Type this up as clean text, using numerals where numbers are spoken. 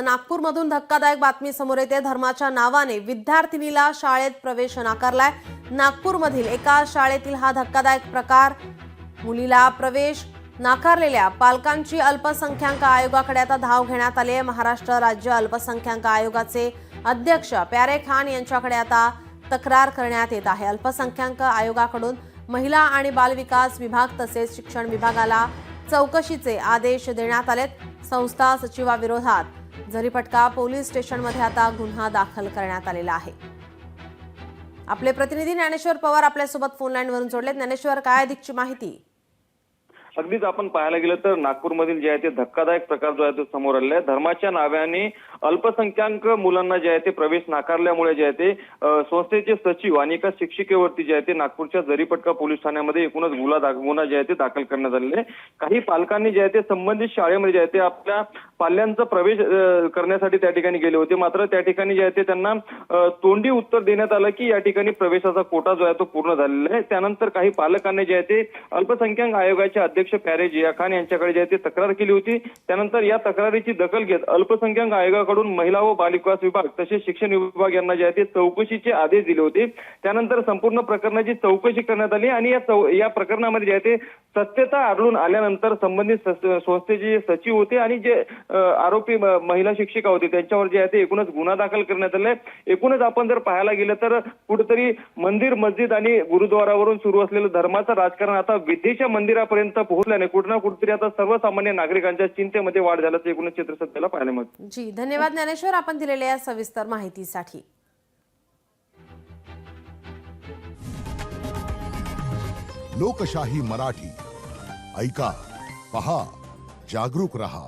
नागपूरमधून धक्कादायक बातमी समोर येते। धर्माच्या नावाने विद्यार्थिनीला शाळेत प्रवेश नाकारलाय। नागपूरमधील एका शाळेतील हा धक्कादायक प्रकार। मुलीला प्रवेश नाकारलेल्या पालकांची अल्पसंख्याक आयोगाकडे आता धाव घेण्यात आली आहे। महाराष्ट्र राज्य अल्पसंख्याक आयोगाचे अध्यक्ष प्यारे खान यांच्याकडे आता तक्रार करण्यात येत आहे। अल्पसंख्याक आयोगाकडून महिला आणि बालविकास विभाग तसेच शिक्षण विभागाला चौकशीचे आदेश देण्यात आलेत। संस्था सचिवाविरोधात झरीपटका पोलीस स्टेशनमध्ये आता गुन्हा दाखल करण्यात आलेला आहे। आपले प्रतिनिधी ज्ञानेश्वर पवार आपल्यासोबत फोन लाईनवरून जोडलेत। ज्ञानेश्वर, काय अधिकची माहिती? अगदीच आपण पाहायला गेलं तर नागपूरमधील जे आहे ते धक्कादायक प्रकार जो आहे तो समोर आलेला आहे। धर्माच्या नावाने अल्पसंख्याक मुलांना जे आहे ते प्रवेश नाकारल्यामुळे जे आहे ते संस्थेचे सचिव आणि एका शिक्षिकेवरती जे आहे ते नागपूरच्या झरीपटका पोलीस ठाण्यामध्ये एकूणच गुन्हा जे आहे ते दाखल करण्यात आलेला आहे। काही पालकांनी जे आहे ते संबंधित शाळेमध्ये जे आहे ते आपल्या पाल्यांचा प्रवेश करण्यासाठी त्या ठिकाणी गेले होते, मात्र त्या ठिकाणी जे आहे ते त्यांना तोंडी उत्तर देण्यात आलं की या ठिकाणी प्रवेशाचा कोटा जो आहे तो पूर्ण झालेला आहे। त्यानंतर काही पालकांनी जे आहे ते अल्पसंख्याक आयोगाचे अध्यक्ष प्यारे जिया खान यांच्याकडे जे आहे ते तक्रार केली होती। त्यानंतर या तक्रारीची दखल घेत अल्पसंख्याक आयोगाकडून महिला व बालविकास विभाग तसेच शिक्षण विभाग यांना जे आहे ते चौकशीचे आदेश दिले होते। त्यानंतर संपूर्ण प्रकरणाची चौकशी करण्यात आली आणि या प्रकरणामध्ये जे आहे ते सत्यता आढळून आल्यानंतर संबंधित संस्थेचे सचिव होते आणि जे आरोपी महिला शिक्षिका होती त्यांच्यावर जे आहे ते एकूणच गुन्हा दाखल करण्यात आलाय। एकूणच आपण जर पाहायला गेलं तर कुठेतरी मंदिर मस्जिद आणि गुरुद्वारावरून सुरू असलेलं धर्माचं राजकारण आता विद्येच्या मंदिरापर्यंत पोहोचल्याने कुठे ना कुठेतरी आता सर्वसामान्य नागरिकांच्या चिंतेमध्ये वाढ झाल्याचं एकूणच चित्र सध्याला पाहायला मिळतं। जी, धन्यवाद ज्ञानेश्वर, आपण दिलेल्या या सविस्तर माहितीसाठी। लोकशाही मराठी ऐका, पहा, जागरूक रहा।